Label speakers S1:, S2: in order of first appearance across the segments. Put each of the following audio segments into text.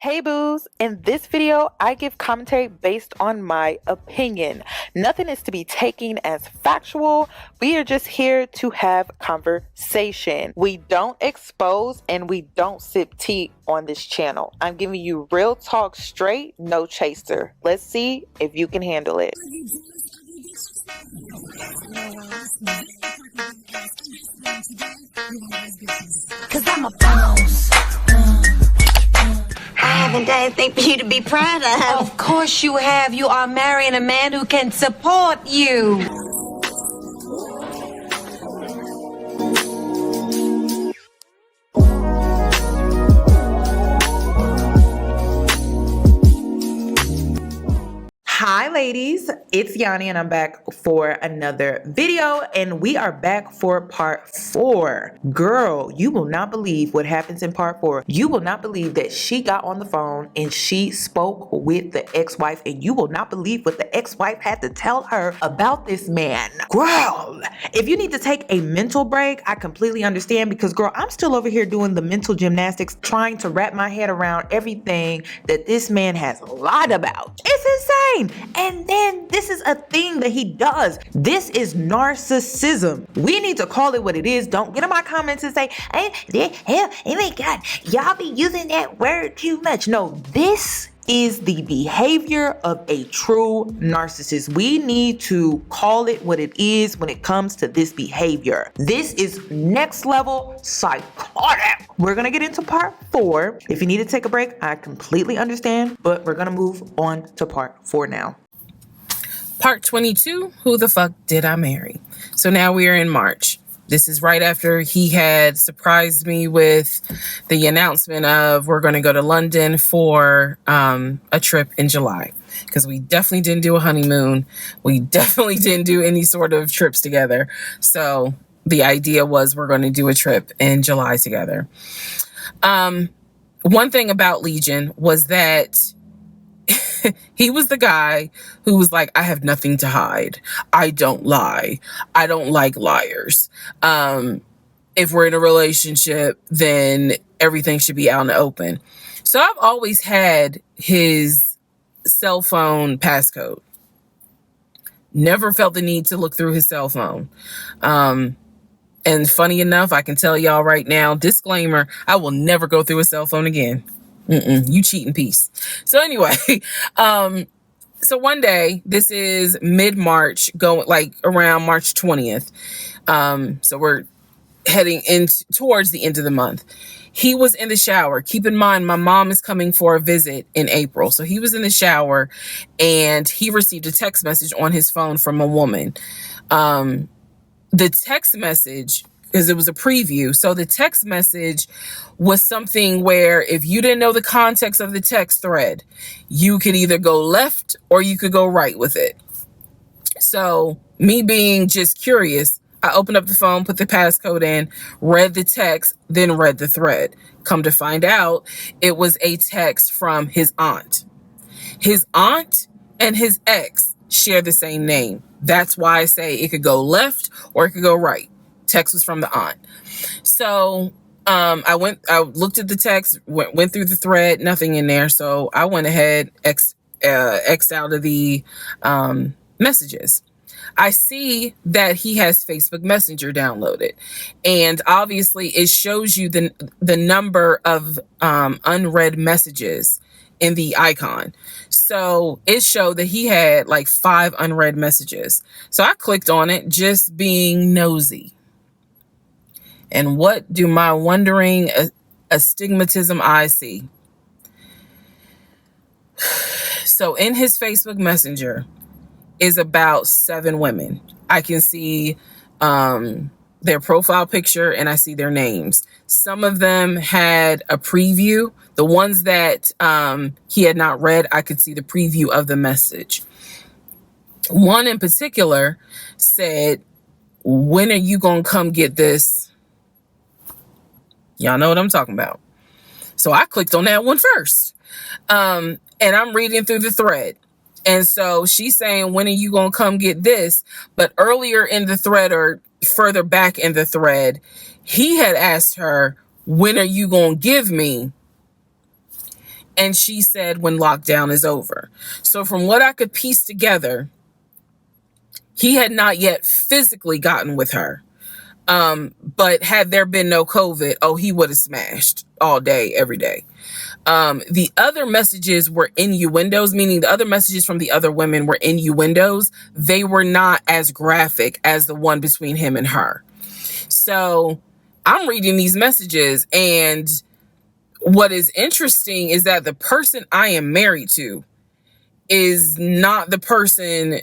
S1: Hey boos, in this video, I give commentary based on my opinion. Nothing is to be taken as factual. We are just here to have conversation. We don't expose and we don't sip tea on this channel. I'm giving you real talk straight, no chaser. Let's see if you can handle it.
S2: Cause I'm a boss. I haven't done anything for you to be proud of.
S3: Of course you have. You are marrying a man who can support you.
S1: Hi ladies, it's Yoni and I'm back for another video and we are back for part 4. Girl, you will not believe what happens in part 4. You will not believe that she got on the phone and she spoke with the ex-wife, and you will not believe what the ex-wife had to tell her about this man. Girl, if you need to take a mental break, I completely understand, because girl, I'm still over here doing the mental gymnastics trying to wrap my head around everything that this man has lied about. It's insane. And then this is a thing that he does. This is narcissism. We need to call it what it is. Don't get in my comments and say, oh my God, y'all be using that word too much. No, this is the behavior of a true narcissist. We need to call it what it is when it comes to this behavior. This is next level psychotic. We're gonna get into part 4. If you need to take a break, I completely understand, but we're gonna move on to part 4 now.
S4: Part 22, who the fuck did I marry? So now we are in March. This is right after he had surprised me with the announcement of we're going to go to London for a trip in July. Because we definitely didn't do a honeymoon. We definitely didn't do any sort of trips together. So the idea was we're going to do a trip in July together. One thing about Legion was that he was the guy who was like, I have nothing to hide. I don't lie. I don't like liars. If we're in a relationship, then everything should be out in the open. So I've always had his cell phone passcode. Never felt the need to look through his cell phone. And funny enough, I can tell y'all right now, disclaimer, I will never go through a cell phone again. You cheat in peace. So anyway, so one day, this is mid-March, going like around March 20th. So we're heading towards the end of the month. He was in the shower. Keep in mind, my mom is coming for a visit in April. So he was in the shower and he received a text message on his phone from a woman. The text message, because it was a preview. So the text message was something where if you didn't know the context of the text thread, you could either go left or you could go right with it. So me being just curious, I opened up the phone, put the passcode in, read the text, then read the thread. Come to find out, it was a text from his aunt. His aunt and his ex share the same name. That's why I say it could go left or it could go right. Text was from the aunt. So I looked at the text, went through the thread, nothing in there. So I went ahead, X out of the messages. I see that he has Facebook Messenger downloaded, and obviously it shows you the number of unread messages in the icon. So it showed that he had like 5 unread messages. So I clicked on it, just being nosy. And what do my wondering astigmatism eyes see? So in his Facebook Messenger is about 7 women. I can see their profile picture and I see their names. Some of them had a preview. The ones that he had not read, I could see the preview of the message. One in particular said, when are you going to come get this? Y'all know what I'm talking about. So I clicked on that one first. And I'm reading through the thread. And so she's saying, when are you going to come get this? But earlier in the thread, or further back in the thread, he had asked her, when are you going to give me? And she said when lockdown is over. So from what I could piece together, he had not yet physically gotten with her. But had there been no COVID, oh, he would have smashed all day, every day. The other messages were innuendos, meaning the other messages from the other women were innuendos. They were not as graphic as the one between him and her. So I'm reading these messages, and what is interesting is that the person I am married to is not the person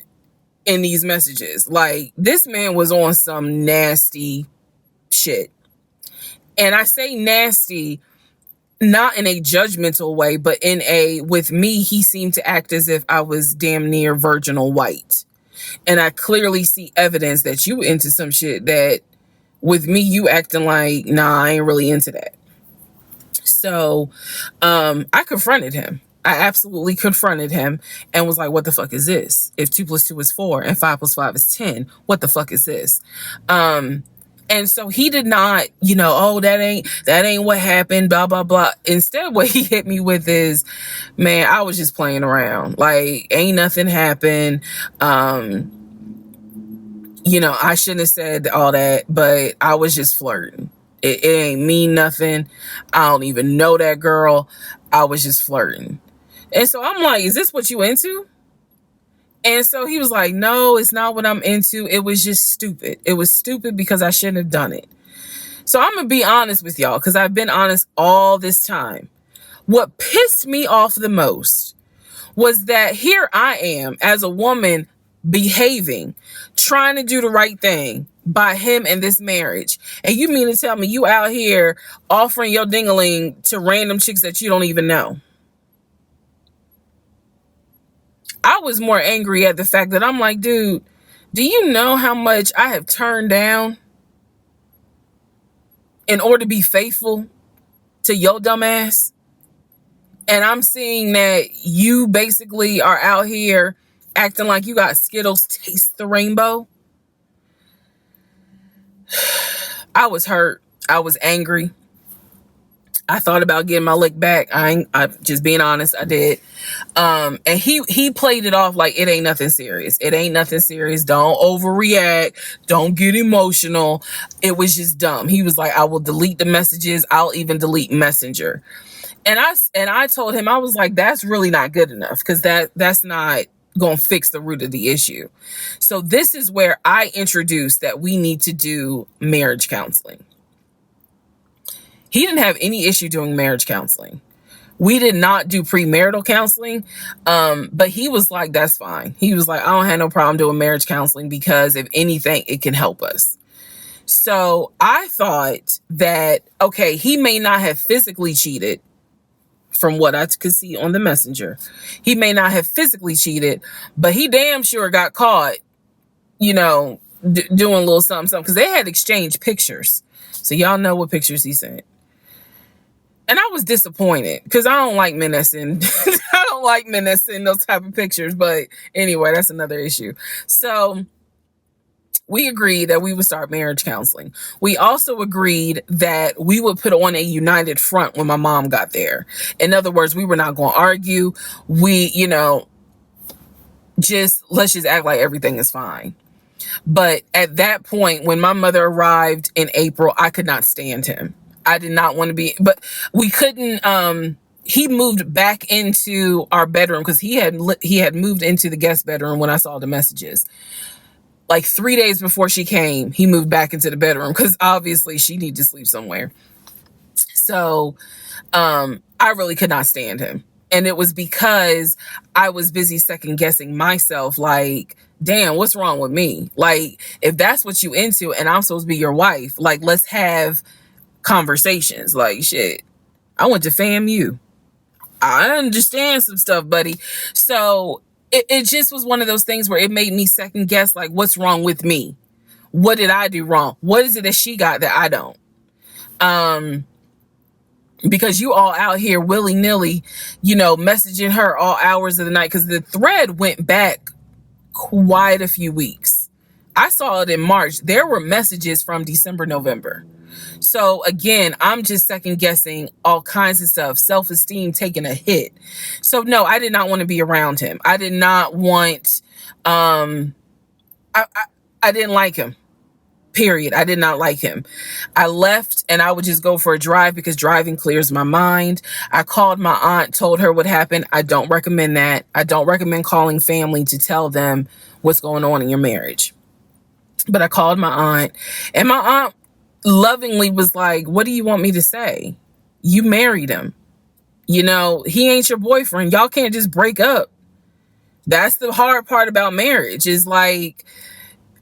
S4: in these messages. Like, this man was on some nasty shit. And I say nasty, not in a judgmental way, but in a, with me, he seemed to act as if I was damn near virginal white. And I clearly see evidence that you into some shit that with me, you acting like, nah, I ain't really into that. So I confronted him. I absolutely confronted him and was like, what the fuck is this? If 2 + 2 is 4 and 5 + 5 is 10, what the fuck is this? And so he did not, oh, that ain't what happened, blah, blah, blah. Instead, what he hit me with is, man, I was just playing around. Like, ain't nothing happened. I shouldn't have said all that, but I was just flirting. It ain't mean nothing. I don't even know that girl. I was just flirting. And so I'm like, is this what you into? And so he was like, no, it's not what I'm into. It was just stupid. It was stupid because I shouldn't have done it. So I'm going to be honest with y'all, because I've been honest all this time. What pissed me off the most was that here I am as a woman behaving, trying to do the right thing by him and this marriage. And you mean to tell me you out here offering your ding-a-ling to random chicks that you don't even know? I was more angry at the fact that I'm like, dude, do you know how much I have turned down in order to be faithful to your dumb ass? And I'm seeing that you basically are out here acting like you got Skittles taste the rainbow. I was hurt. I was angry. I thought about getting my lick back. I'm just being honest. I did. And he played it off like it ain't nothing serious. It ain't nothing serious. Don't overreact. Don't get emotional. It was just dumb. He was like, I will delete the messages. I'll even delete Messenger. And I told him, I was like, that's really not good enough, because that's not going to fix the root of the issue. So this is where I introduced that we need to do marriage counseling. He didn't have any issue doing marriage counseling. We did not do premarital counseling. But he was like, that's fine. He was like, I don't have no problem doing marriage counseling because if anything, it can help us. So I thought that, okay, he may not have physically cheated from what I could see on the messenger. He may not have physically cheated, but he damn sure got caught, doing a little something, because they had exchanged pictures. So y'all know what pictures he sent. And I was disappointed because I don't like men that send those type of pictures. But anyway, that's another issue. So we agreed that we would start marriage counseling. We also agreed that we would put on a united front when my mom got there. In other words, we were not going to argue. We, let's just act like everything is fine. But at that point, when my mother arrived in April, I could not stand him. I did not want to be, but we couldn't, he moved back into our bedroom because he had moved into the guest bedroom when I saw the messages. Like 3 days before she came, he moved back into the bedroom because obviously she needed to sleep somewhere. So I really could not stand him. And it was because I was busy second guessing myself, like, damn, what's wrong with me? Like, if that's what you into and I'm supposed to be your wife, like, let's have conversations. Like, shit, I went to FAMU. I understand some stuff, buddy. So it just was one of those things where it made me second guess, like, what's wrong with me? What did I do wrong? What is it that she got that I don't? Because you all out here willy-nilly, messaging her all hours of the night, because the thread went back quite a few weeks. I saw it in March. There were messages from December, November. So again, I'm just second guessing all kinds of stuff, self-esteem taking a hit. So no, I did not want to be around him. I did not want, I didn't like him. Period. I did not like him. I left and I would just go for a drive because driving clears my mind. I called my aunt, told her what happened. I don't recommend that. I don't recommend calling family to tell them what's going on in your marriage. But I called my aunt, and my aunt lovingly was like, what do you want me to say? You married him. You know, he ain't your boyfriend. Y'all can't just break up. That's the hard part about marriage, is like,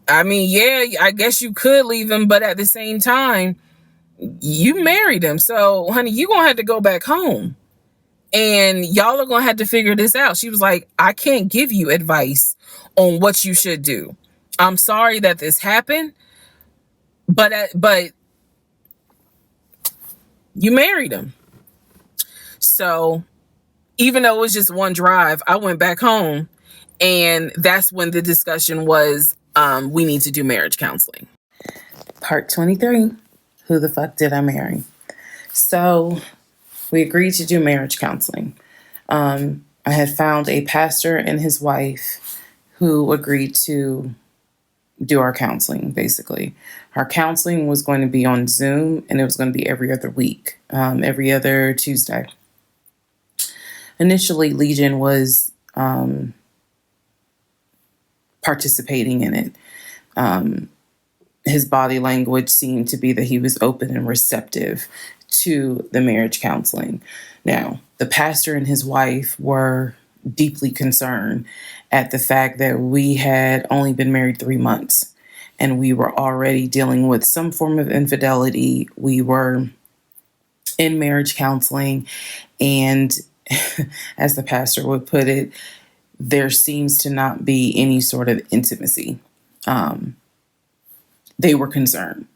S4: I mean, yeah, I guess you could leave him, but at the same time, you married him. So, honey, you're going to have to go back home. And y'all are going to have to figure this out. She was like, I can't give you advice on what you should do. I'm sorry that this happened, but you married him. So even though it was just one drive, I went back home, and that's when the discussion was, we need to do marriage counseling. Part 23, who the fuck did I marry? So we agreed to do marriage counseling. I had found a pastor and his wife who agreed to do our counseling, basically. Our counseling was going to be on Zoom, and it was going to be every other week, every other Tuesday. Initially, Legion was participating in it. His body language seemed to be that he was open and receptive to the marriage counseling. Now, the pastor and his wife were deeply concerned at the fact that we had only been married 3 months, and we were already dealing with some form of infidelity. We were in marriage counseling, and as the pastor would put it, there seems to not be any sort of intimacy. They were concerned.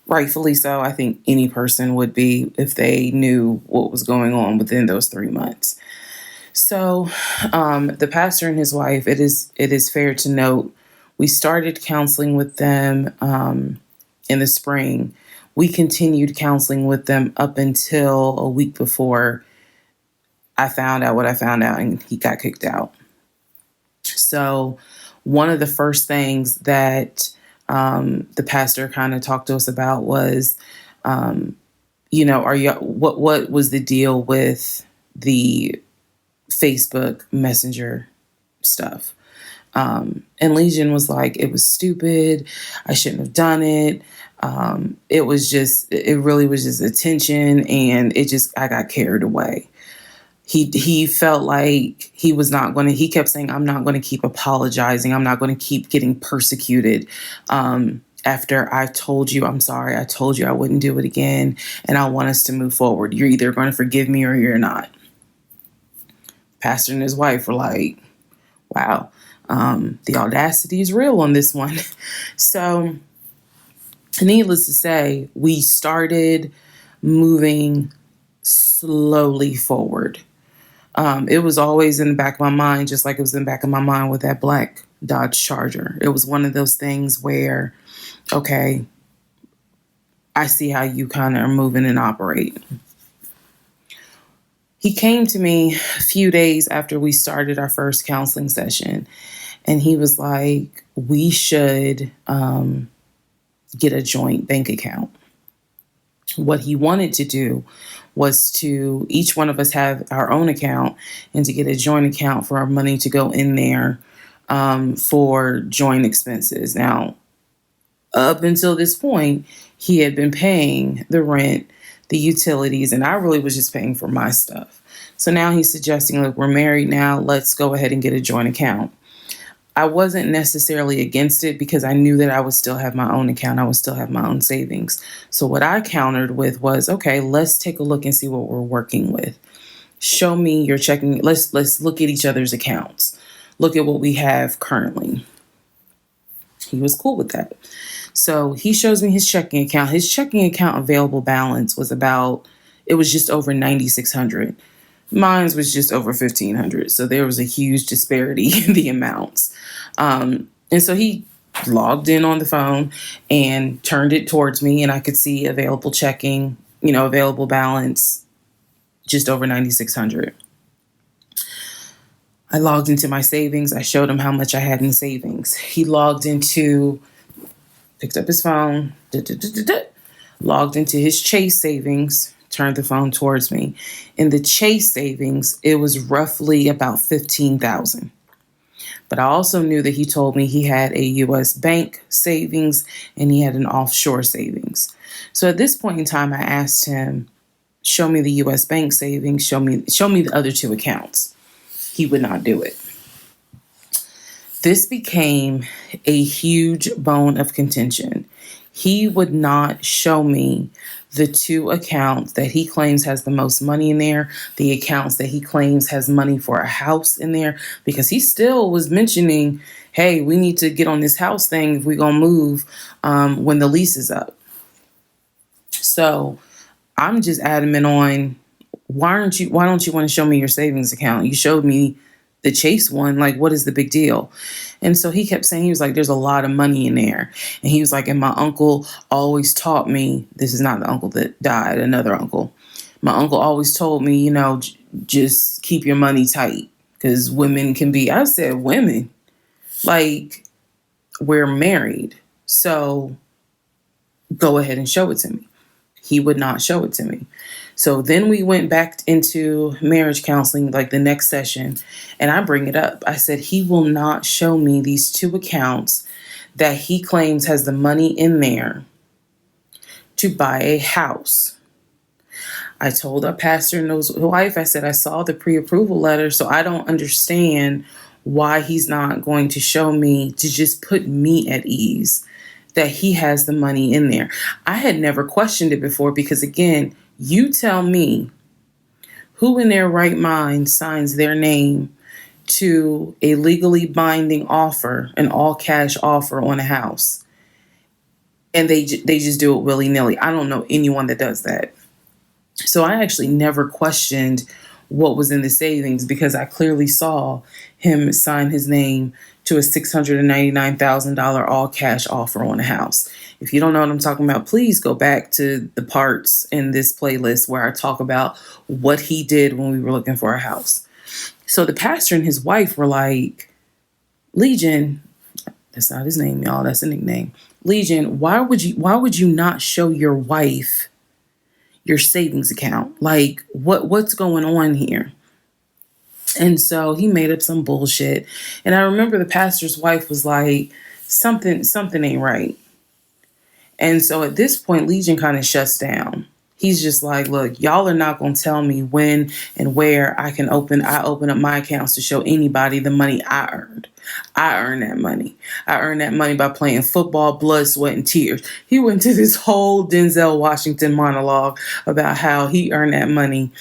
S4: Rightfully so. I think any person would be if they knew what was going on within those 3 months. So the pastor and his wife, it is fair to note, we started counseling with them in the spring. We continued counseling with them up until a week before I found out what I found out, and he got kicked out. So one of the first things that the pastor kind of talked to us about was, what was the deal with the Facebook Messenger stuff? And Legion was like, it was stupid. I shouldn't have done it. It really was just attention, and I got carried away. He felt like he kept saying, I'm not going to keep apologizing. I'm not going to keep getting persecuted. After I told you, I'm sorry, I told you I wouldn't do it again, and I want us to move forward. You're either going to forgive me or you're not. Pastor and his wife were like, wow, the audacity is real on this one. So needless to say, we started moving slowly forward. It was always in the back of my mind, just like it was in the back of my mind with that black Dodge Charger. It was one of those things where, okay, I see how you kind of are moving and operate. He came to me a few days after we started our first counseling session, and he was like, we should get a joint bank account. What he wanted to do was to each one of us have our own account, and to get a joint account for our money to go in there for joint expenses. Now, up until this point, he had been paying the rent, the utilities, and I really was just paying for my stuff. So now he's suggesting, look, we're married now, let's go ahead and get a joint account. I wasn't necessarily against it because I knew that I would still have my own account. I would still have my own savings. So what I countered with was, okay, let's take a look and see what we're working with. Show me your checking. Let's look at each other's accounts. Look at what we have currently. He was cool with that. So he shows me his checking account. His checking account available balance was just over $9,600. Mine was just over $1,500. So there was a huge disparity in the amounts. And so he logged in on the phone and turned it towards me, and I could see available checking, available balance, just over 9,600. I logged into my savings. I showed him how much I had in savings. He picked up his phone, logged into his Chase savings, turned the phone towards me. In the Chase savings, it was roughly about 15,000. But I also knew that he told me he had a U.S. bank savings and he had an offshore savings. So at this point in time, I asked him, show me the U.S. bank savings, show me the other two accounts. He would not do it. This became a huge bone of contention. He would not show me the two accounts that he claims has the most money in there, the accounts that he claims has money for a house in there, because he still was mentioning, hey, we need to get on this house thing if we're going to move when the lease is up. So I'm just adamant on, why don't you want to show me your savings account? You showed me the Chase one, like, what is the big deal? And so he kept saying, he was like, there's a lot of money in there. And he was like, and my uncle always taught me, this is not the uncle that died, another uncle. My uncle always told me, just keep your money tight because women can be, I said, women, like, we're married. So go ahead and show it to me. He would not show it to me. So then we went back into marriage counseling, like the next session, and I bring it up. I said, he will not show me these two accounts that he claims has the money in there to buy a house. I told our pastor and his wife, I said, I saw the pre-approval letter, so I don't understand why he's not going to show me, to just put me at ease that he has the money in there. I had never questioned it before because, again, you tell me who in their right mind signs their name to a legally binding offer, an all cash offer on a house, and they just do it willy-nilly. I don't know anyone that does that. So I actually never questioned what was in the savings because I clearly saw him sign his name to a $699,000 all cash offer on a house. If you don't know what I'm talking about, please go back to the parts in this playlist where I talk about what he did when we were looking for a house. So the pastor and his wife were like, Legion, that's not his name, y'all, that's a nickname. Legion, why would you not show your wife your savings account? Like, what's going on here? And so he made up some bullshit. And I remember the pastor's wife was like, something ain't right. And so at this point, Legion kind of shuts down. He's just like, look, y'all are not going to tell me when and where I open up my accounts to show anybody the money I earned. I earned that money. I earned that money by playing football, blood, sweat, and tears. He went to this whole Denzel Washington monologue about how he earned that money.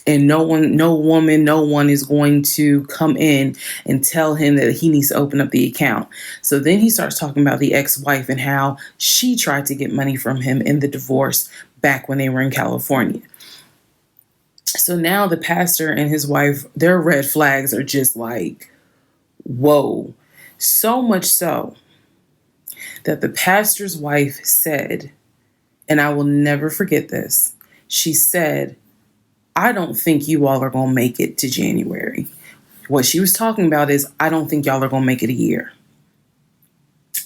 S4: And no one is going to come in and tell him that he needs to open up the account. So then he starts talking about the ex-wife and how she tried to get money from him in the divorce back when they were in California. So now the pastor and his wife, their red flags are just like, whoa. So much so that the pastor's wife said, and I will never forget this, she said, I don't think you all are going to make it to January. What she was talking about is, I don't think y'all are going to make it a year.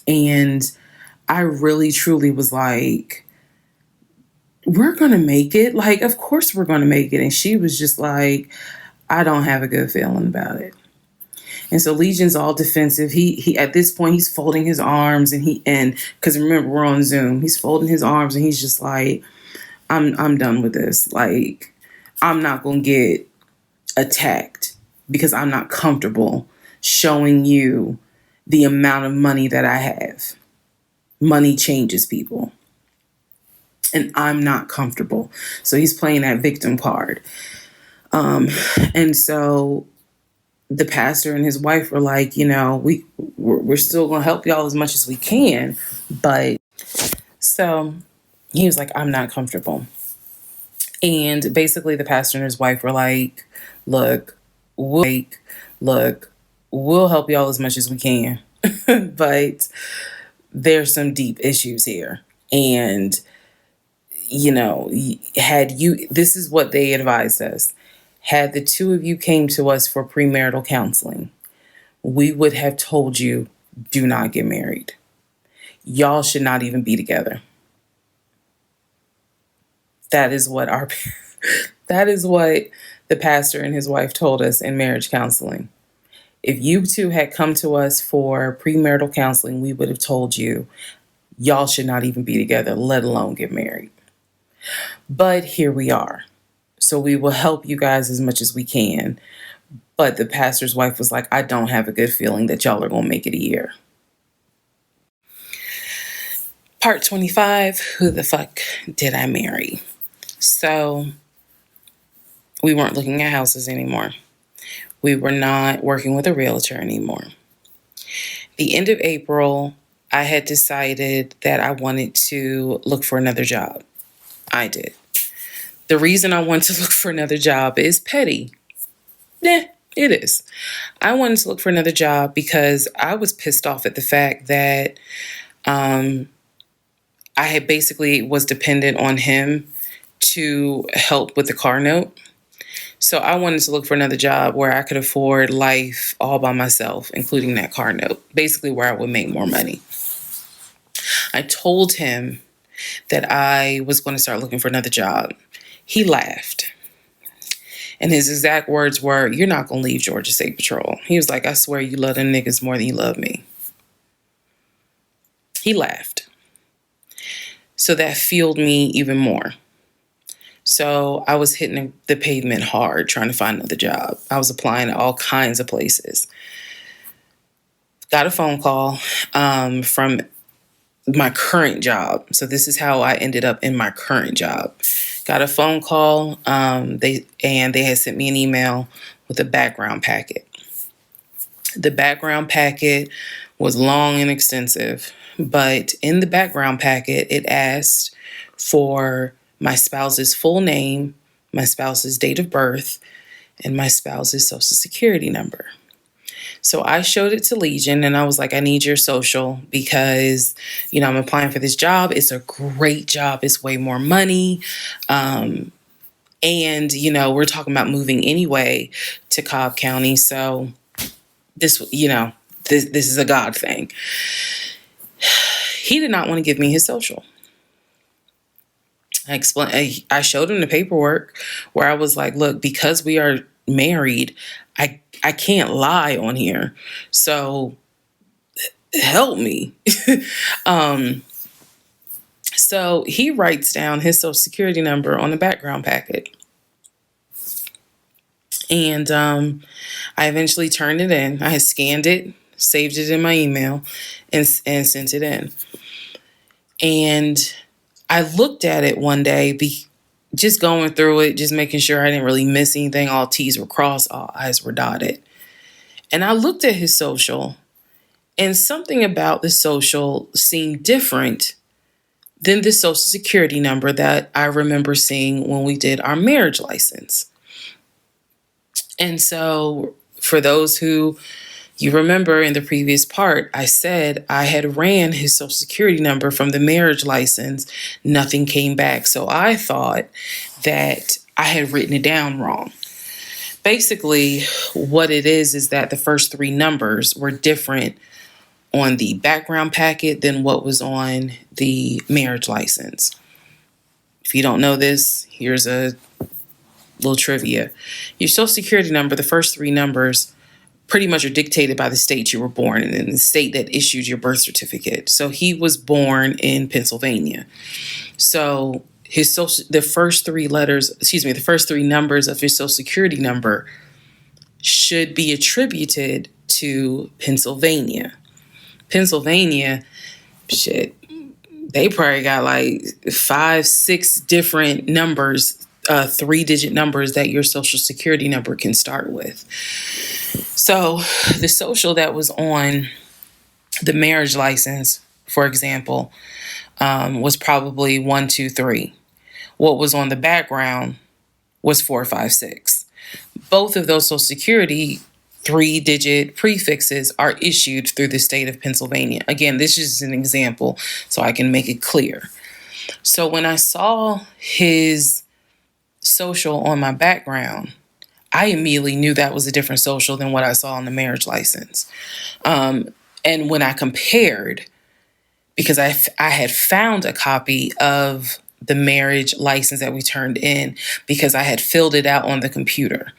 S4: And I really, truly was like, we're going to make it. Like, of course we're going to make it. And she was just like, I don't have a good feeling about it. And so Legion's all defensive. He at this point, he's folding his arms and because remember, we're on Zoom. He's folding his arms and he's just like, I'm done with this. Like, I'm not going to get attacked because I'm not comfortable showing you the amount of money that I have. Money changes people. And I'm not comfortable. So he's playing that victim card. And so the pastor and his wife were like, we're still going to help y'all as much as we can. But so he was like, I'm not comfortable. And basically the pastor and his wife were like, look, we'll help y'all as much as we can. But there's some deep issues here. And, this is what they advised us. Had the two of you came to us for premarital counseling, we would have told you, do not get married. Y'all should not even be together. That is what that is what the pastor and his wife told us in marriage counseling. If you two had come to us for premarital counseling, we would have told you, y'all should not even be together, let alone get married. But here we are. So we will help you guys as much as we can. But the pastor's wife was like, I don't have a good feeling that y'all are going to make it a year. Part 25, who the fuck did I marry? So we weren't looking at houses anymore. We were not working with a realtor anymore. The end of April, I had decided that I wanted to look for another job. I did. The reason I wanted to look for another job is petty. It is. I wanted to look for another job because I was pissed off at the fact that I had basically was dependent on him to help with the car note. So I wanted to look for another job where I could afford life all by myself, including that car note, basically where I would make more money. I told him that I was going to start looking for another job. He laughed. And his exact words were, you're not going to leave Georgia State Patrol. He was like, I swear you love them niggas more than you love me. He laughed. So that fueled me even more. So I was hitting the pavement hard trying to find another job. I was applying to all kinds of places. Got a phone call from my current job. So this is how I ended up in my current job. Got a phone call. They had sent me an email with a background packet. The background packet was long and extensive, but in the background packet, it asked for my spouse's full name, my spouse's date of birth, and my spouse's social security number. So I showed it to Legion and I was like, I need your social because, I'm applying for this job. It's a great job. It's way more money. And, we're talking about moving anyway to Cobb County. So this is a God thing. He did not want to give me his social. I showed him the paperwork where I was like, look, because we are married, I can't lie on here. So help me. So he writes down his social security number on the background packet. And I eventually turned it in. I had scanned it, saved it in my email, and sent it in. And I looked at it one day, just going through it, just making sure I didn't really miss anything. All T's were crossed, all I's were dotted. And I looked at his social, and something about the social seemed different than the social security number that I remember seeing when we did our marriage license. And so for those who you remember in the previous part, I said I had ran his social security number from the marriage license. Nothing came back. So I thought that I had written it down wrong. Basically, what it is that the first three numbers were different on the background packet than what was on the marriage license. If you don't know this, here's a little trivia. Your social security number, the first three numbers pretty much are dictated by the state you were born in and the state that issued your birth certificate. So he was born in Pennsylvania. So the first three numbers of his social security number should be attributed to Pennsylvania. Pennsylvania, shit, they probably got like 5-6 different numbers, 3-digit numbers that your social security number can start with. So the social that was on the marriage license, for example, was probably 1, 2, 3. What was on the background was 4, 5, 6. Both of those social security 3-digit prefixes are issued through the state of Pennsylvania. Again, this is an example so I can make it clear. So when I saw his social on my background, I immediately knew that was a different social than what I saw on the marriage license. And when I compared, because I had found a copy of the marriage license that we turned in because I had filled it out on the computer.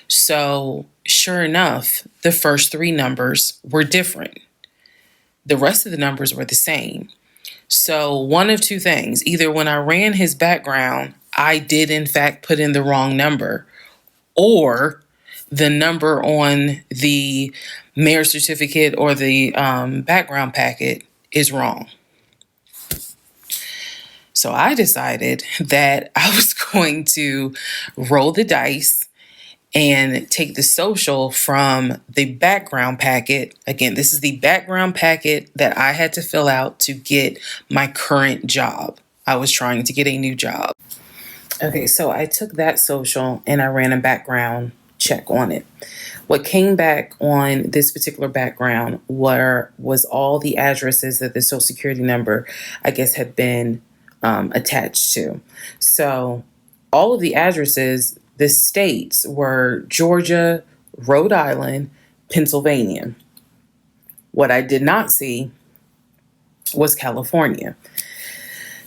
S4: So sure enough, the first 3 numbers were different. The rest of the numbers were the same. So one of 2 things, either when I ran his background, I did in fact put in the wrong number, or the number on the marriage certificate or the background packet is wrong. So I decided that I was going to roll the dice and take the social from the background packet. Again, this is the background packet that I had to fill out to get my current job. I was trying to get a new job. Okay, so I took that social and I ran a background check on it. What came back on this particular background was all the addresses that the Social Security number, I guess, had been attached to. So all of the addresses, the states were Georgia, Rhode Island, Pennsylvania. What I did not see was California.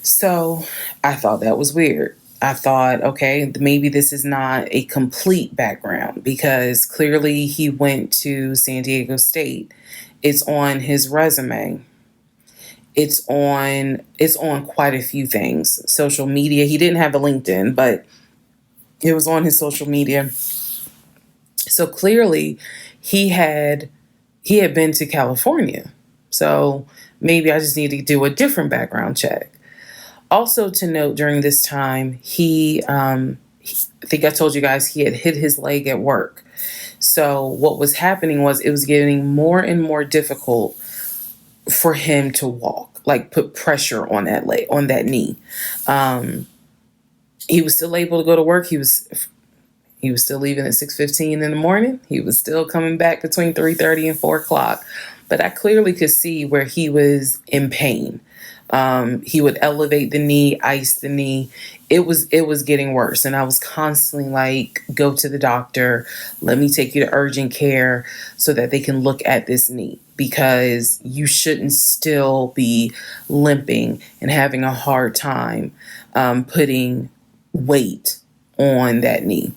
S4: So I thought that was weird. I thought, okay, maybe this is not a complete background because clearly he went to San Diego State. It's on his resume. It's on quite a few things. Social media. He didn't have a LinkedIn, but it was on his social media. So clearly he had been to California. So maybe I just need to do a different background check. Also to note, during this time, I think I told you guys he had hit his leg at work. So what was happening was it was getting more and more difficult for him to walk, like put pressure on that leg, on that knee. He was still able to go to work. He was still leaving at 6:15 in the morning. He was still coming back between 3:30 and 4 o'clock. But I clearly could see where he was in pain. He would elevate the knee, ice the knee. It was getting worse. And I was constantly like, go to the doctor. Let me take you to urgent care so that they can look at this knee, because you shouldn't still be limping and having a hard time putting weight on that knee.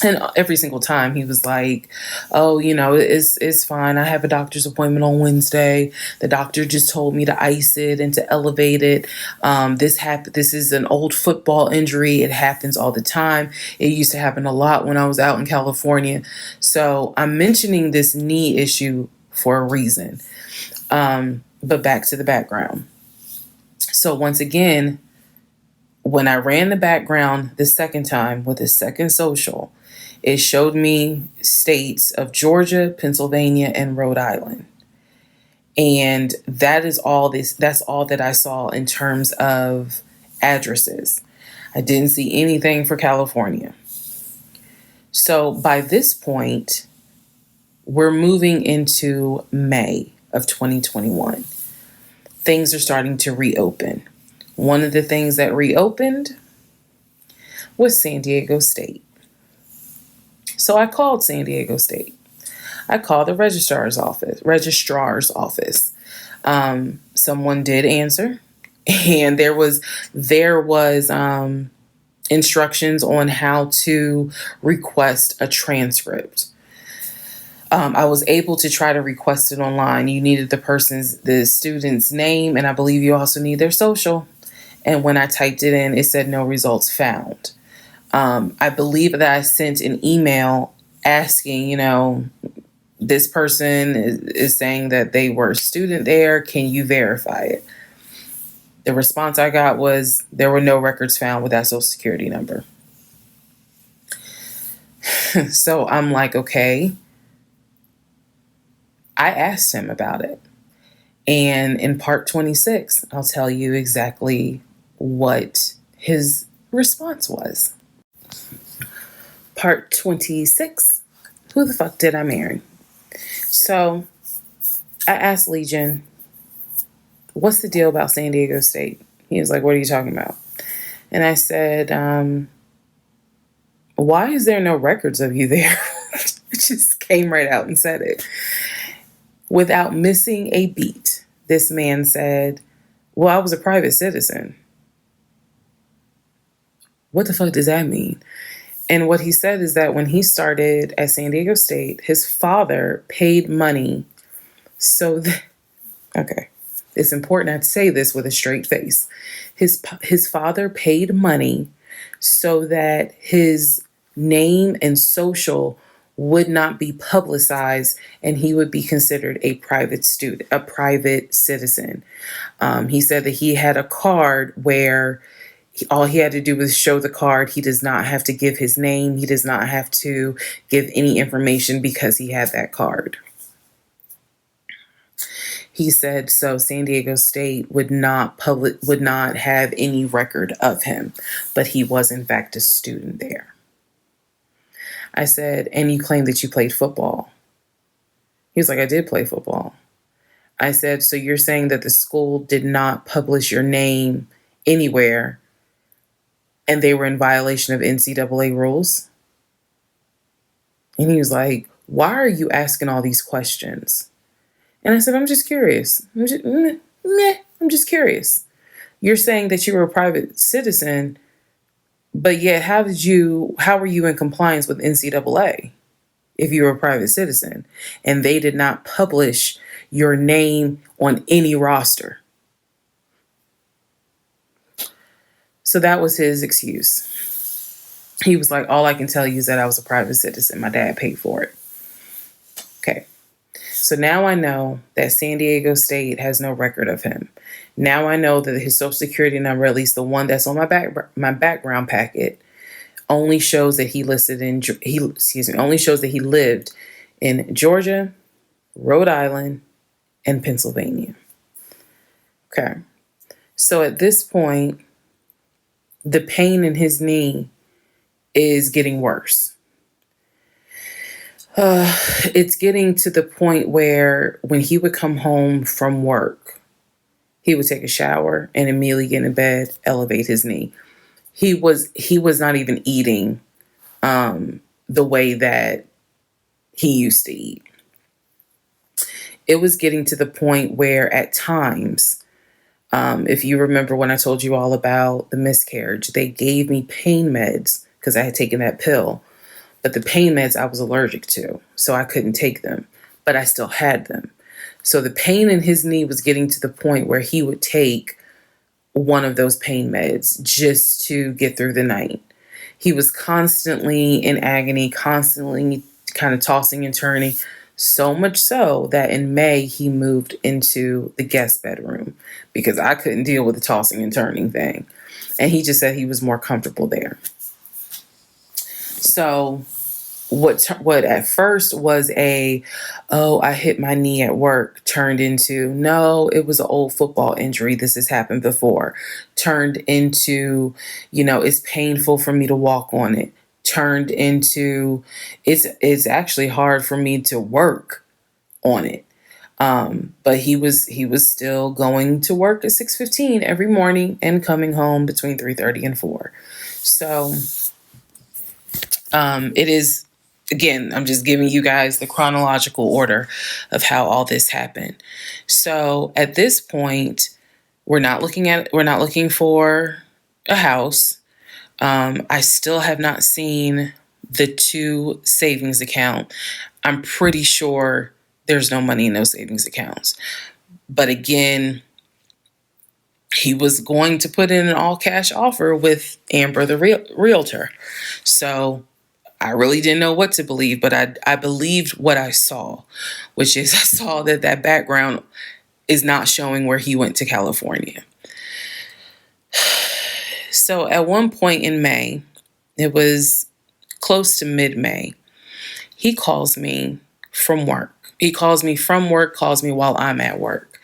S4: And every single time he was like, oh, it's fine. I have a doctor's appointment on Wednesday. The doctor just told me to ice it and to elevate it. This is an old football injury. It happens all the time. It used to happen a lot when I was out in California. So I'm mentioning this knee issue for a reason. But back to the background. So once again, when I ran the background the second time with the second social, it showed me states of Georgia, Pennsylvania, and Rhode Island. And that's all that I saw in terms of addresses. I didn't see anything for California. So by this point, we're moving into May of 2021. Things are starting to reopen. One of the things that reopened was San Diego State. So I called San Diego State. I called the registrar's office. Someone did answer, and there was instructions on how to request a transcript. I was able to try to request it online. You needed the student's name, and I believe you also need their social. And when I typed it in, it said no results found. I believe that I sent an email asking, this person is saying that they were a student there. Can you verify it? The response I got was there were no records found with that social security number. So I'm like, okay. I asked him about it. And in part 26, I'll tell you exactly what his response was. Part 26, who the fuck did I marry? So I asked Legion, what's the deal about San Diego State? He was like, what are you talking about? And I said, why is there no records of you there? It just came right out and said it. Without missing a beat, this man said, well, I was a private citizen. What the fuck does that mean? And what he said is that when he started at San Diego State, his father paid money so that, okay, it's important I say this with a straight face. His father paid money so that his name and social would not be publicized and he would be considered a private student, a private citizen. He said that he had a card where all he had to do was show the card. He does not have to give his name. He does not have to give any information because he had that card. He said so San Diego State would not have any record of him, but he was in fact a student there. I said, and you claim that you played football. He was like, I did play football. I said, so you're saying that the school did not publish your name anywhere and they were in violation of NCAA rules? And he was like, why are you asking all these questions? And I said, I'm just curious. I'm just curious. You're saying that you were a private citizen, but yet how were you in compliance with NCAA if you were a private citizen and they did not publish your name on any roster? So that was his excuse. He was like, all I can tell you is that I was a private citizen. My dad paid for it. Okay. So now I know that San Diego State has no record of him. Now I know that his social security number, at least the one that's on my background packet, only shows that he lived in Georgia, Rhode Island, and Pennsylvania. Okay. So at this point, the pain in his knee is getting worse. It's getting to the point where when he would come home from work, he would take a shower and immediately get in bed, elevate his knee. He was not even eating the way that he used to eat. It was getting to the point where at times, if you remember when I told you all about the miscarriage, they gave me pain meds because I had taken that pill. But the pain meds I was allergic to, so I couldn't take them, but I still had them. So the pain in his knee was getting to the point where he would take one of those pain meds just to get through the night. He was constantly in agony, constantly kind of tossing and turning, so much so that in May he moved into the guest bedroom because I couldn't deal with the tossing and turning thing. And he just said he was more comfortable there. So what at first was I hit my knee at work, turned into, no, it was an old football injury. This has happened before. Turned into, it's painful for me to walk on it. Turned into, it's actually hard for me to work on it. But he was still going to work at 6:15 every morning and coming home between 3:30 and 4. So it is, again, I'm just giving you guys the chronological order of how all this happened. So at this point, we're not looking for a house. I still have not seen the 2 savings account. I'm pretty sure there's no money in those savings accounts. But again, he was going to put in an all cash offer with Amber, the realtor. So I really didn't know what to believe, but I believed what I saw, which is I saw that background is not showing where he went to California. So at one point in May, it was close to mid-May, he calls me from work. He calls me from work, calls me while I'm at work,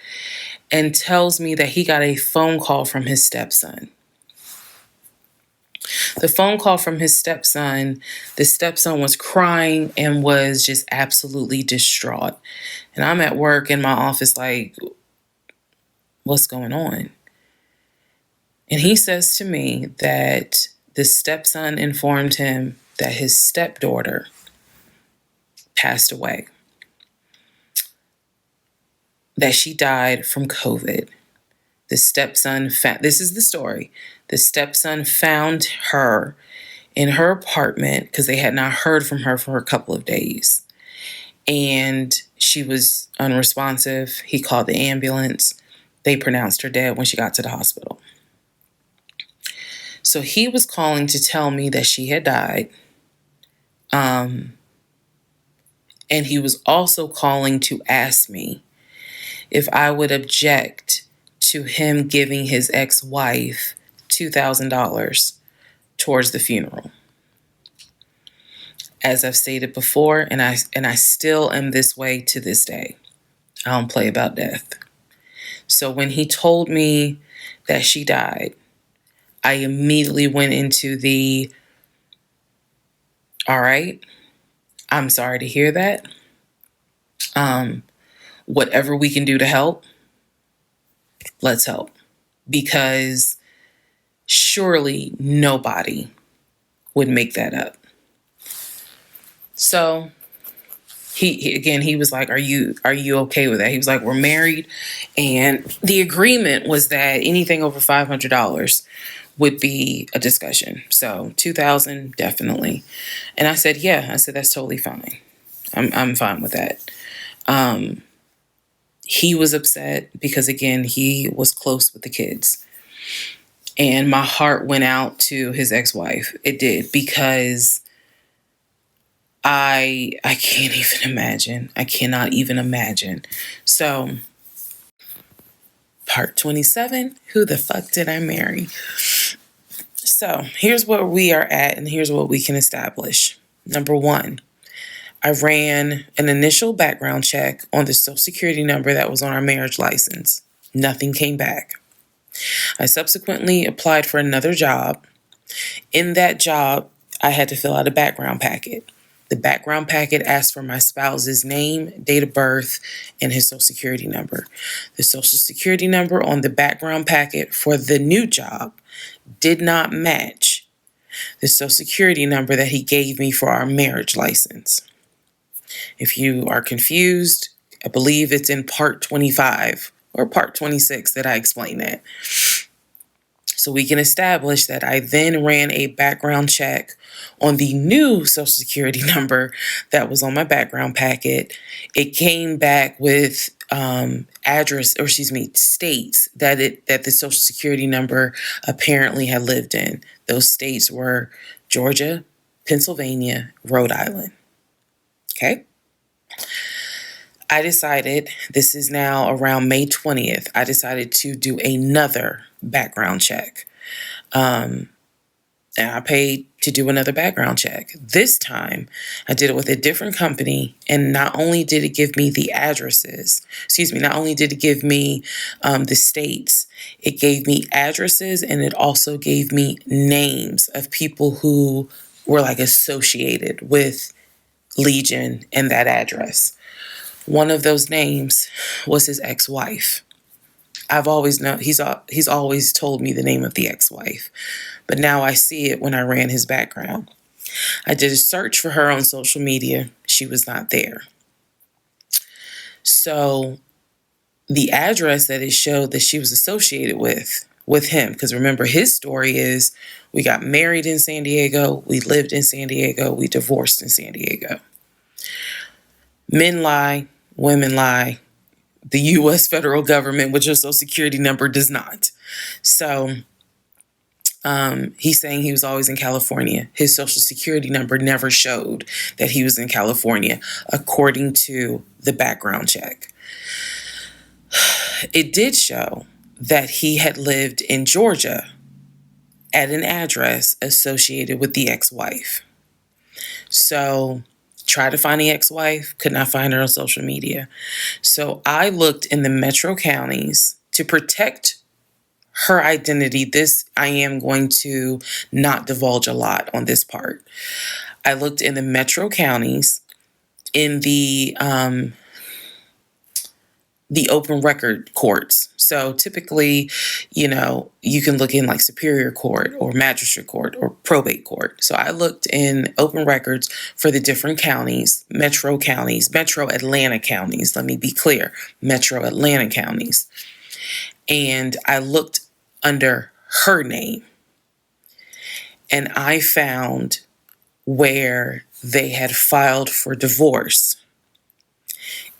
S4: and tells me that he got a phone call from his stepson. The phone call from his stepson, the stepson was crying and was just absolutely distraught. And I'm at work in my office like, what's going on? And he says to me that the stepson informed him that his stepdaughter passed away, that she died from COVID. The stepson, this is the story. The stepson found her in her apartment because they had not heard from her for a couple of days. And she was unresponsive. He called the ambulance. They pronounced her dead when she got to the hospital. So he was calling to tell me that she had died. And he was also calling to ask me if I would object to him giving his ex-wife $2,000 towards the funeral. As I've stated before, and I still am this way to this day. I don't play about death. So when he told me that she died, I immediately went into the, all right, I'm sorry to hear that. Whatever we can do to help, let's help. Because surely nobody would make that up. So he was like, are you okay with that? He was like, we're married. And the agreement was that anything over $500 would be a discussion. So $2,000, definitely. And I said, yeah, that's totally fine. I'm fine with that. He was upset because, again, he was close with the kids. And my heart went out to his ex-wife. It did, because I can't even imagine. I cannot even imagine. So, part 27, who the fuck did I marry? So, here's where we are at, and here's what we can establish. Number one, I ran an initial background check on the Social Security number that was on our marriage license. Nothing came back. I subsequently applied for another job. In that job, I had to fill out a background packet. The background packet asked for my spouse's name, date of birth, and his Social Security number. The Social Security number on the background packet for the new job did not match the Social Security number that he gave me for our marriage license. If you are confused, I believe it's in part 25 or part 26 that I explain that. So we can establish that I then ran a background check on the new Social Security number that was on my background packet. It came back with states that the Social Security number apparently had lived in. Those states were Georgia, Pennsylvania, Rhode Island. Okay. I decided, this is now around May 20th, I decided to do another background check. And I paid to do another background check. This time, I did it with a different company, and not only did it give me the not only did it give me the states, it gave me addresses, and it also gave me names of people who were like associated with Legion and that address. One of those names was his ex-wife. I've always known, he's always told me the name of the ex-wife, but now I see it when I ran his background. I did a search for her on social media. She was not there. So the address that it showed that she was associated with him, because remember, his story is we got married in San Diego, we lived in San Diego, we divorced in San Diego. Men lie, women lie. The U.S. federal government, with your Social Security number, does not. So he's saying he was always in California. His Social Security number never showed that he was in California, according to the background check. It did show that he had lived in Georgia at an address associated with the ex-wife. So tried to find the ex-wife, could not find her on social media. So I looked in the metro counties to protect her identity, this I am going to not divulge a lot on this part. I looked in the metro counties, in the open record courts. So typically, you know, you can look in like Superior Court or Magistrate Court or Probate Court. So I looked in open records for the different counties, metro Atlanta counties. Let me be clear, metro Atlanta counties. And I looked under her name. And I found where they had filed for divorce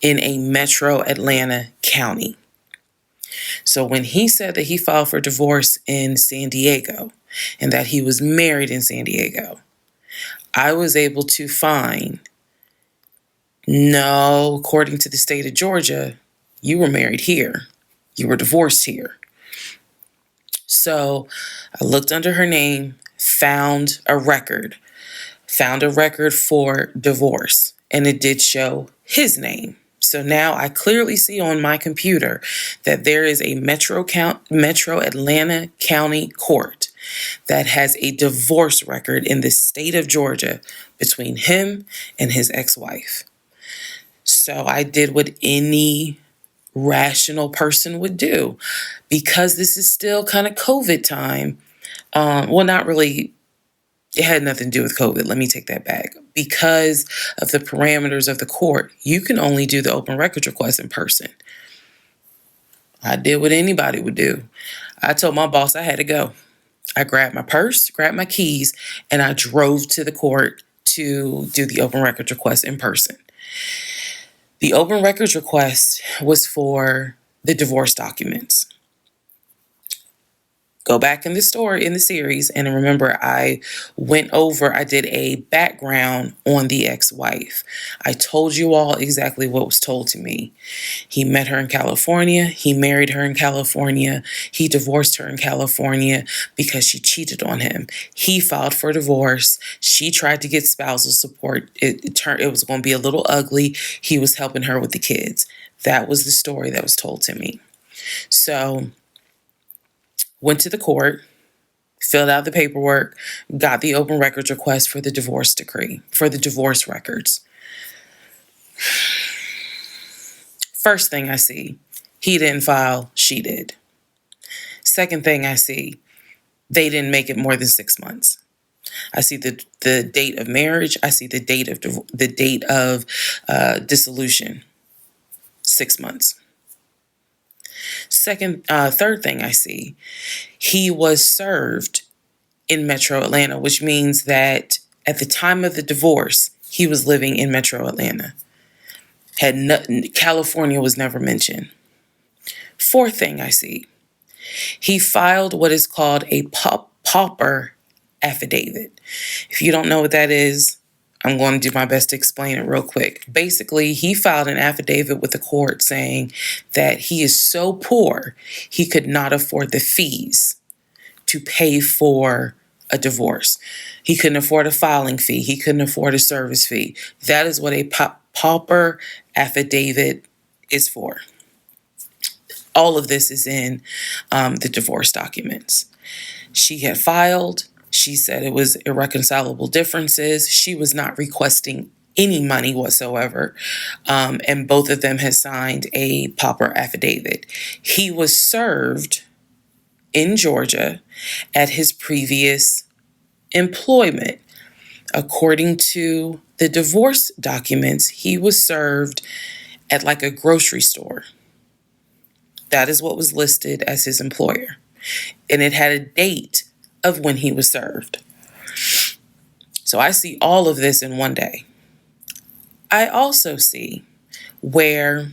S4: in a metro Atlanta county. So when he said that he filed for divorce in San Diego and that he was married in San Diego, I was able to find, no, according to the state of Georgia, you were married here. You were divorced here. So I looked under her name, found a record for divorce, and it did show his name. So now I clearly see on my computer that there is a metro Atlanta County Court that has a divorce record in the state of Georgia between him and his ex-wife. So I did what any rational person would do, because this is still kind of COVID time. Well, not really. It had nothing to do with COVID. Let me take that back. Because of the parameters of the court, you can only do the open records request in person. I did what anybody would do. I told my boss I had to go. I grabbed my purse, grabbed my keys, and I drove to the court to do the open records request in person. The open records request was for the divorce documents. Go back in the story, in the series, and remember I did a background on the ex-wife. I told you all exactly what was told to me. He met her in California. He married her in California. He divorced her in California because she cheated on him. He filed for divorce. She tried to get spousal support. It was going to be a little ugly. He was helping her with the kids. That was the story that was told to me. So went to the court, filled out the paperwork, got the open records request for the divorce decree, for the divorce records. First thing I see, he didn't file, she did. Second thing I see, they didn't make it more than 6 months. I see the date of marriage. I see the date of dissolution, 6 months. Third thing I see, he was served in Metro Atlanta, which means that at the time of the divorce, he was living in Metro Atlanta. California was never mentioned. Fourth thing I see, he filed what is called a pauper affidavit. If you don't know what that is, I'm going to do my best to explain it real quick. Basically, he filed an affidavit with the court saying that he is so poor, he could not afford the fees to pay for a divorce. He couldn't afford a filing fee. He couldn't afford a service fee. That is what a pauper affidavit is for. All of this is in the divorce documents. She had filed. She said it was irreconcilable differences. She was not requesting any money whatsoever. And both of them had signed a pauper affidavit. He was served in Georgia at his previous employment. According to the divorce documents, he was served at like a grocery store. That is what was listed as his employer. And it had a date of when he was served. So I see all of this in one day. I also see where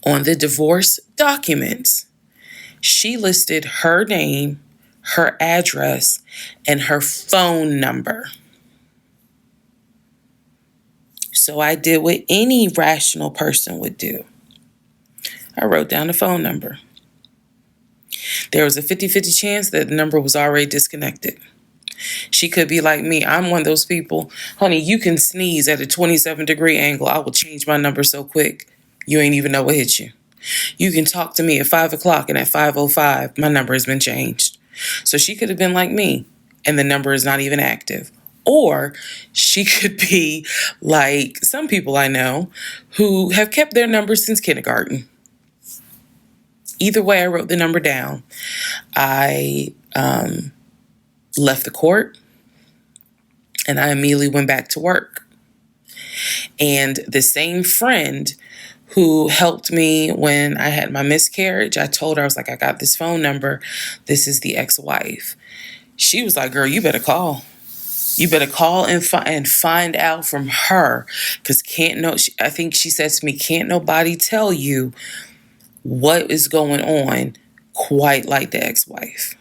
S4: on the divorce documents, she listed her name, her address, and her phone number. So I did what any rational person would do. I wrote down the phone number. There was a 50-50 chance that the number was already disconnected. She could be like me. I'm one of those people. Honey, you can sneeze at a 27-degree angle. I will change my number so quick, you ain't even know what hit you. You can talk to me at 5 o'clock, and at 5:05, my number has been changed. So she could have been like me, and the number is not even active. Or she could be like some people I know who have kept their number since kindergarten. Either way, I wrote the number down. I left the court, and I immediately went back to work. And the same friend who helped me when I had my miscarriage, I told her, I was like, I got this phone number. This is the ex-wife. She was like, girl, you better call. You better call and find out from her, because I think she said to me, can't nobody tell you what is going on quite like the ex-wife.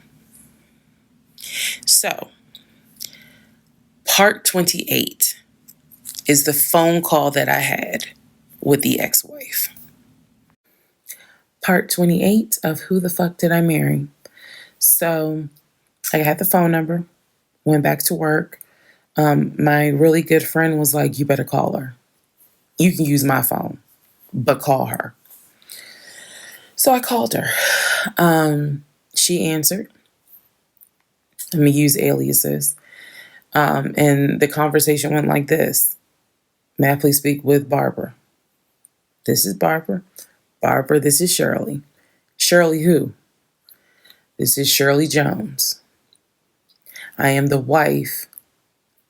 S4: So, part 28 is the phone call that I had with the ex-wife. Part 28 of Who the Fuck Did I Marry? So, I had the phone number, went back to work. My really good friend was like, you better call her. You can use my phone, but call her. So I called her. She answered. Let me use aliases. And the conversation went like this. May I please speak with Barbara? This is Barbara. Barbara, this is Shirley. Shirley who? This is Shirley Jones. I am the wife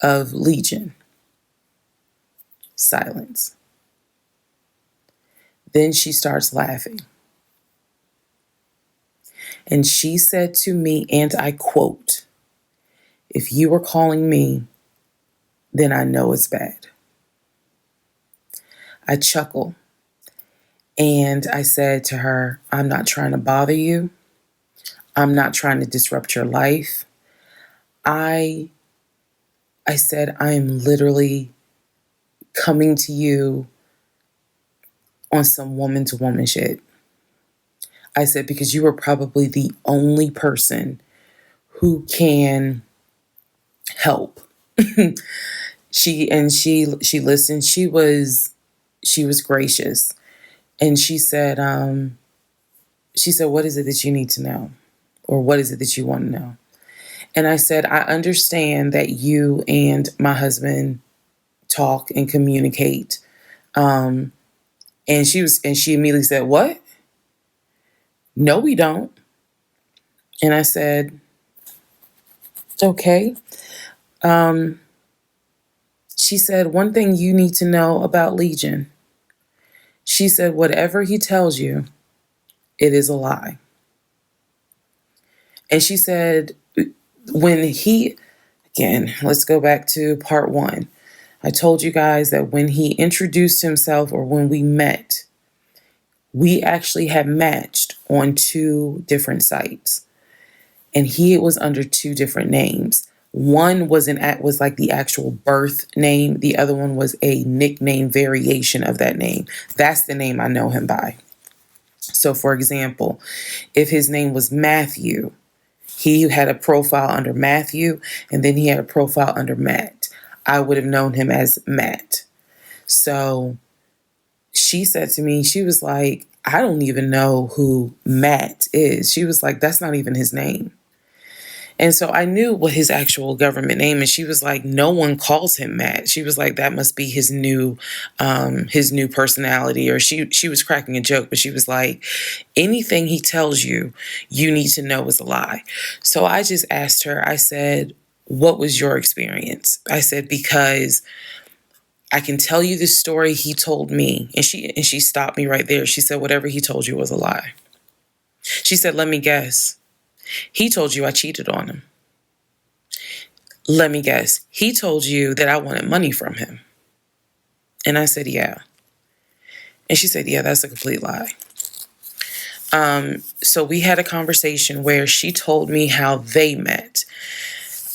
S4: of Legion. Silence. Then she starts laughing. And she said to me, and I quote, if you were calling me, then I know it's bad. I chuckle and I said to her, I'm not trying to bother you. I'm not trying to disrupt your life. I said, I am literally coming to you on some woman to woman shit. I said, because you are probably the only person who can help. She listened. She was gracious. And she said, what is it that you need to know? Or what is it that you want to know? And I said, I understand that you and my husband talk and communicate. And she immediately said, what? No, we don't. And I said, okay. She said, one thing you need to know about Legion. She said, whatever he tells you, it is a lie. And she said, let's go back to part 1. I told you guys that when he introduced himself, or when we met, we actually had matched on 2 different sites. And he was under 2 different names. One was like the actual birth name. The other one was a nickname variation of that name. That's the name I know him by. So for example, if his name was Matthew, he had a profile under Matthew, and then he had a profile under Matt. I would have known him as Matt. So she said to me, she was like, I don't even know who Matt is. She was like, that's not even his name. And so I knew what his actual government name, and she was like, no one calls him Matt. She was like, that must be his new personality. Or she was cracking a joke, but she was like, anything he tells you, you need to know is a lie. So I just asked her, I said, what was your experience? I said, because I can tell you the story he told me. And she stopped me right there. She said, whatever he told you was a lie. She said, let me guess. He told you I cheated on him. Let me guess. He told you that I wanted money from him. And I said, yeah. And she said, yeah, that's a complete lie. So we had a conversation where she told me how they met.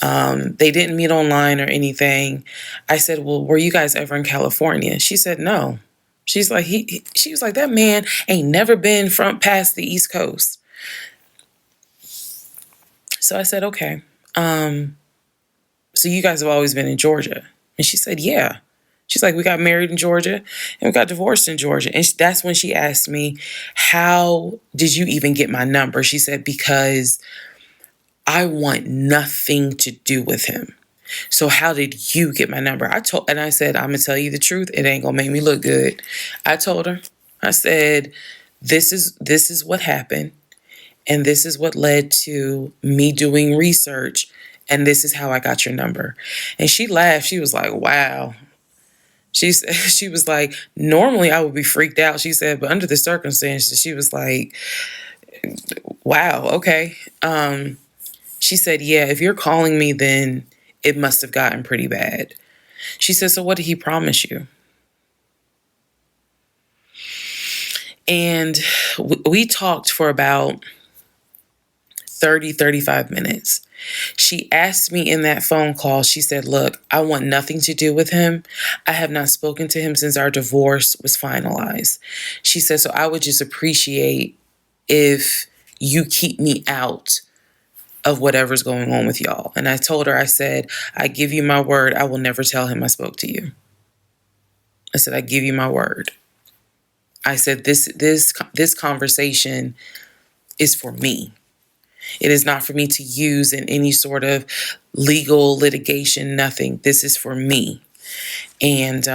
S4: They didn't meet online or anything. I said, well, were you guys ever in California? She said, no. She's like, she was like, that man ain't never been past the East Coast. So I said, okay. So you guys have always been in Georgia? And she said, yeah. She's like, we got married in Georgia and we got divorced in Georgia. And that's when she asked me, how did you even get my number? She said, because I want nothing to do with him. So how did you get my number? I said, I'm going to tell you the truth. It ain't going to make me look good. I told her, I said, this is what happened. And this is what led to me doing research. And this is how I got your number. And she laughed. She was like, wow. She was like, normally I would be freaked out. She said, but under the circumstances, she was like, wow, okay. She said, yeah, if you're calling me, then it must have gotten pretty bad. She said, so what did he promise you? And we talked for about 35 minutes. She asked me in that phone call, she said, look, I want nothing to do with him. I have not spoken to him since our divorce was finalized. She said, so I would just appreciate if you keep me out of whatever's going on with y'all. And I told her, I said, I give you my word. I will never tell him I spoke to you. I said, I give you my word. I said, this conversation is for me. It is not for me to use in any sort of legal litigation, nothing. This is for me. And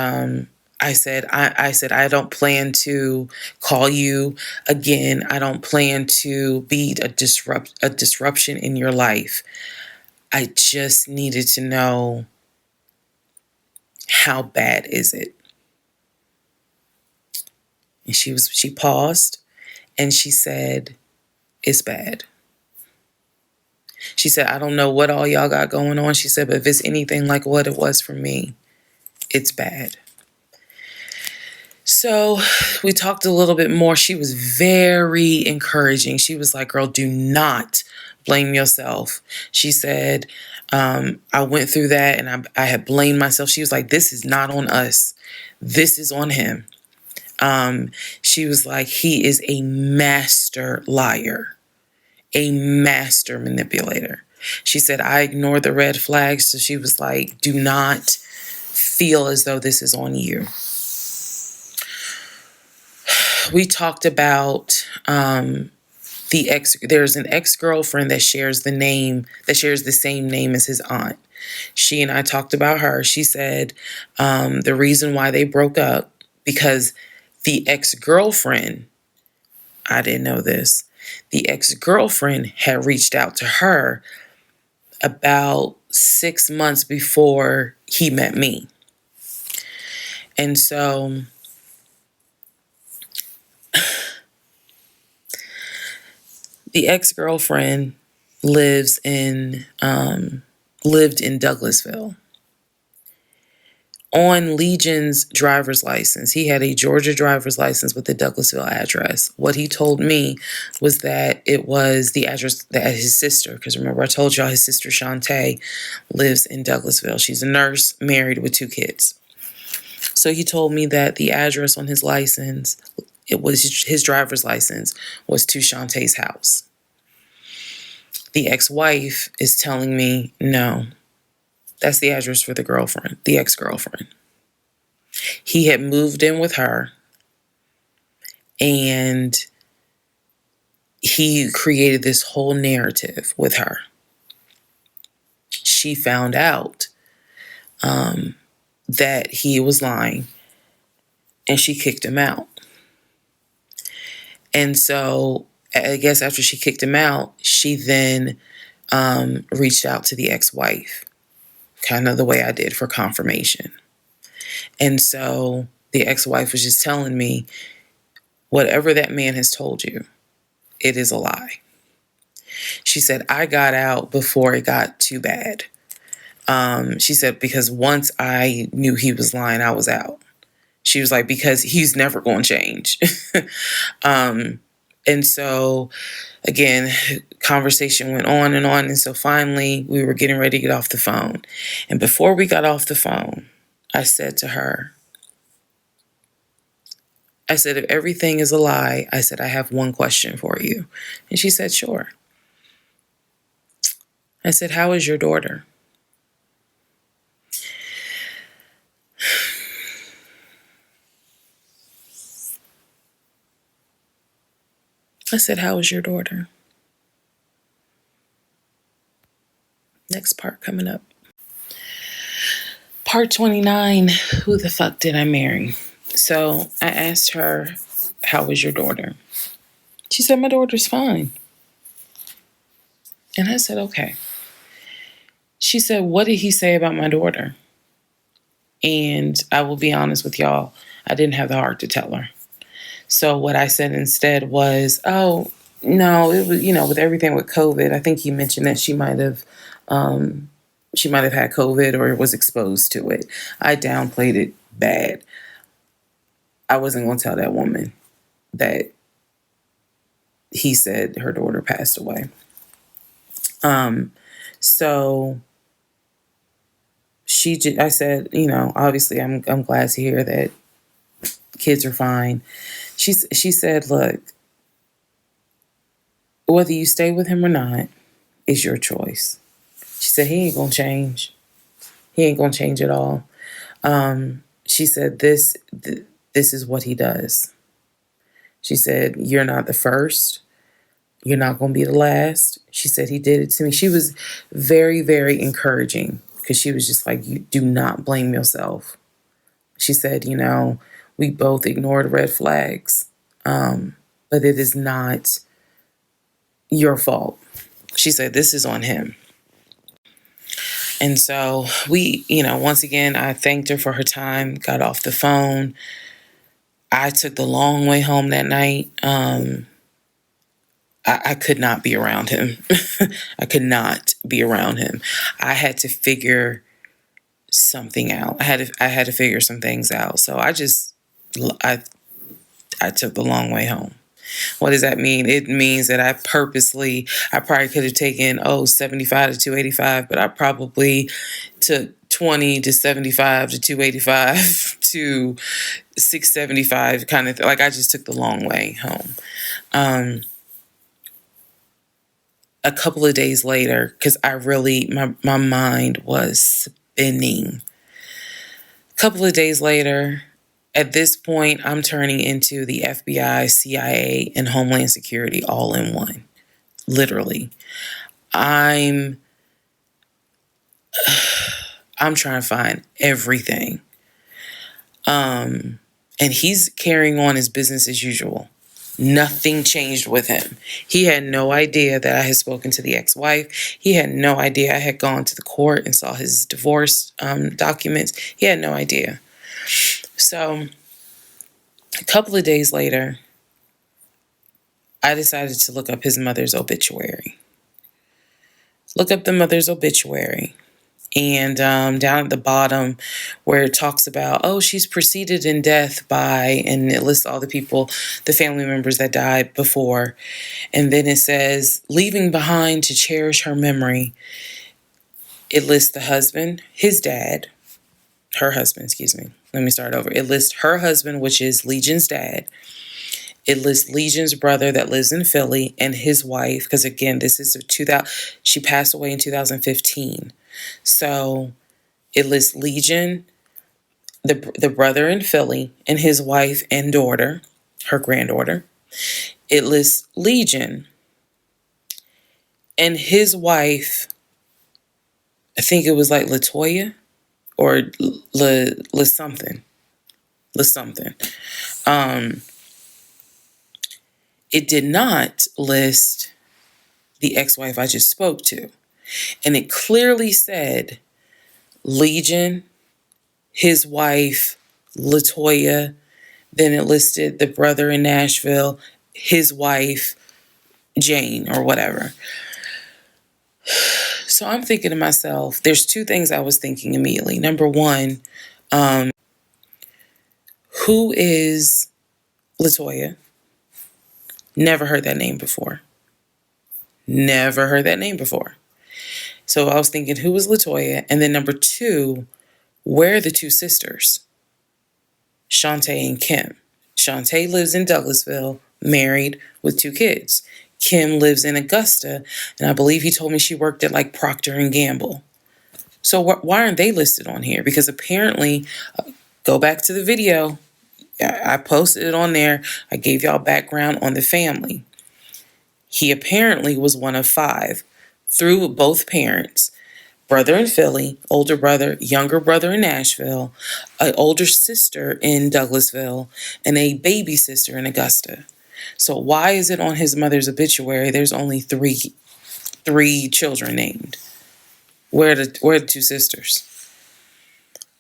S4: I said, I don't plan to call you again. I don't plan to be a disruption in your life. I just needed to know, how bad is it? And she paused and she said, it's bad. She said, I don't know what all y'all got going on. She said, but if it's anything like what it was for me, it's bad. So we talked a little bit more. She was very encouraging. She was like, girl, do not blame yourself. She said, I went through that and I had blamed myself. She was like, this is not on us. This is on him. She was like, he is a master liar. A master manipulator. She said, I ignored the red flags. So she was like, do not feel as though this is on you. We talked about there's an ex-girlfriend that shares the same name as his aunt. She and I talked about her. She said the reason why they broke up, because the ex-girlfriend, I didn't know this, the ex-girlfriend had reached out to her about 6 months before he met me. And so the ex-girlfriend lived in Douglasville. On Legion's driver's license, he had a Georgia driver's license with the Douglasville address. What he told me was that it was the address that his sister, because remember I told y'all his sister Shantae lives in Douglasville. She's a nurse, married with 2 kids. So he told me that the address on his license, it was his driver's license, was to Shantae's house. The ex-wife is telling me, no, that's the address for the ex-girlfriend. He had moved in with her and he created this whole narrative with her. She found out that he was lying and she kicked him out. And so I guess after she kicked him out, she then reached out to the ex-wife, kind of the way I did for confirmation. And so the ex-wife was just telling me, whatever that man has told you, it is a lie. She said, I got out before it got too bad. She said, because once I knew he was lying, I was out. She was like, because he's never going to change. And so, again, conversation went on. And so finally, we were getting ready to get off the phone. And before we got off the phone, I said to her, I said, if everything is a lie, I said, I have one question for you. And she said, sure. I said, how is your daughter? I said, how is your daughter? Next part coming up. Part 29, who the fuck did I marry? So I asked her, how was your daughter? She said, my daughter's fine. And I said, okay. She said, what did he say about my daughter? And I will be honest with y'all, I didn't have the heart to tell her. So what I said instead was, oh, no, it was, with everything with COVID, I think he mentioned that she might have had COVID or was exposed to it. I downplayed it bad. I wasn't going to tell that woman that he said her daughter passed away. So I said, obviously I'm glad to hear that kids are fine. She said, look, whether you stay with him or not is your choice. She said, he ain't gonna change. He ain't gonna change at all. She said, this is what he does. She said, you're not the first. You're not gonna be the last. She said, he did it to me. She was very, very encouraging because she was just like, you do not blame yourself. She said, we both ignored red flags, but it is not your fault. She said, this is on him. And so we, once again, I thanked her for her time, got off the phone. I took the long way home that night. I could not be around him. I could not be around him. I had to figure something out. I had to figure some things out. So I took the long way home. What does that mean? It means that I probably could have taken 75 to 285, but I probably took 20 to 75 to 285 to 675 kind of like I just took the long way home. A couple of days later, because my mind was spinning. A couple of days later, at this point, I'm turning into the FBI, CIA, and Homeland Security all in one. Literally. I'm trying to find everything. And he's carrying on his business as usual. Nothing changed with him. He had no idea that I had spoken to the ex-wife. He had no idea I had gone to the court and saw his divorce documents. He had no idea. So a couple of days later, I decided to look up his mother's obituary. Look up the mother's obituary. And down at the bottom where it talks about, she's preceded in death by, and it lists all the people, the family members that died before. And then it says, leaving behind to cherish her memory. It lists the husband, her husband, excuse me. Let me start over. It lists her husband, which is Legion's dad. It lists Legion's brother that lives in Philly and his wife, because again, this is she passed away in 2015. So it lists Legion, the brother in Philly, and his wife and daughter, her granddaughter. It lists Legion and his wife, I think it was like Latoya or La something. It did not list the ex-wife I just spoke to. And it clearly said Legion, his wife, Latoya. Then it listed the brother in Nashville, his wife, Jane, or whatever. So I'm thinking to myself, there's two things I was thinking immediately. Number one, who is Latoya? Never heard that name before. So I was thinking, who was Latoya? And then number two, where are the two sisters? Shantae and Kim. Shantae lives in Douglasville, married with 2 kids. Kim lives in Augusta, and I believe he told me she worked at like Procter & Gamble. So why aren't they listed on here? Because apparently, go back to the video. I posted it on there. I gave y'all background on the family. He apparently was one of 5 through both parents. Brother in Philly, older brother, younger brother in Nashville, an older sister in Douglasville, and a baby sister in Augusta. So why is it on his mother's obituary there's only three children named? Where are the 2 sisters?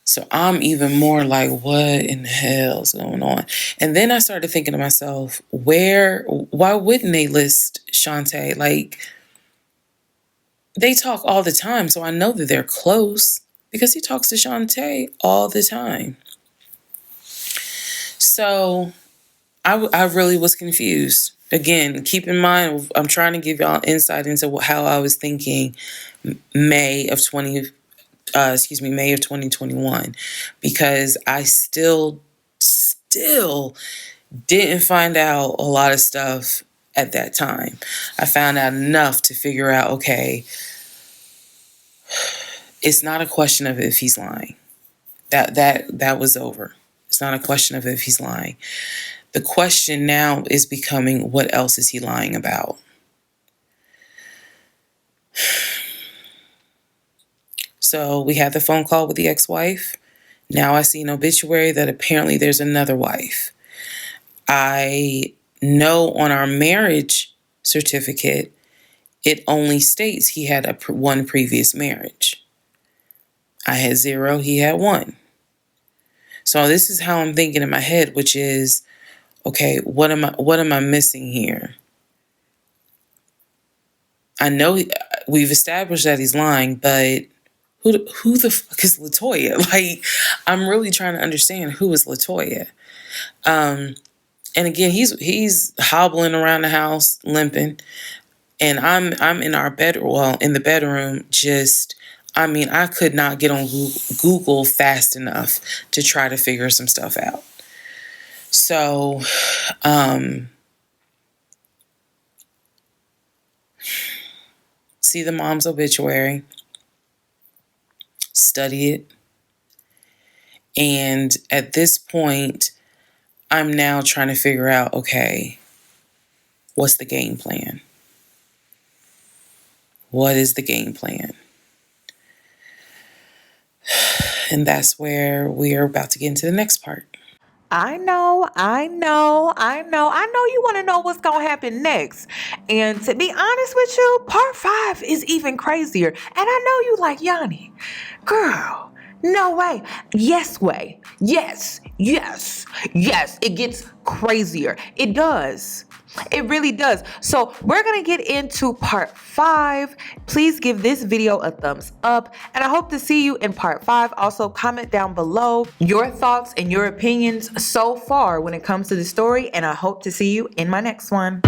S4: So I'm even more like, what in the hell is going on? And then I started thinking to myself, why wouldn't they list Shantae? Like, they talk all the time, so I know that they're close because he talks to Shantae all the time. So I really was confused. Again, keep in mind, I'm trying to give y'all insight into how I was thinking May of 2021, because I still didn't find out a lot of stuff at that time. I found out enough to figure out, okay, it's not a question of if he's lying. That was over. It's not a question of if he's lying. The question now is becoming, what else is he lying about? So we had the phone call with the ex-wife. Now I see an obituary that apparently there's another wife. I know on our marriage certificate, it only states he had one previous marriage. I had 0, he had 1. So this is how I'm thinking in my head, which is, okay, what am I missing here? I know we've established that he's lying, but who the fuck is LaToya? Like, I'm really trying to understand who is LaToya. And again, he's hobbling around the house, limping, and I'm in our bedroom, in the bedroom, I could not get on Google fast enough to try to figure some stuff out. So, see the mom's obituary, study it, and at this point, I'm now trying to figure out, okay, what's the game plan? What is the game plan? And that's where we are about to get into the next part.
S1: I know you want to know what's going to happen next. And to be honest with you, part 5 is even crazier. And I know you like, Yoni, girl, no way. Yes way. Yes. It gets crazier. It does. It really does. So we're going to get into part 5. Please give this video a thumbs up. And I hope to see you in part 5. Also, comment down below your thoughts and your opinions so far when it comes to the story. And I hope to see you in my next one.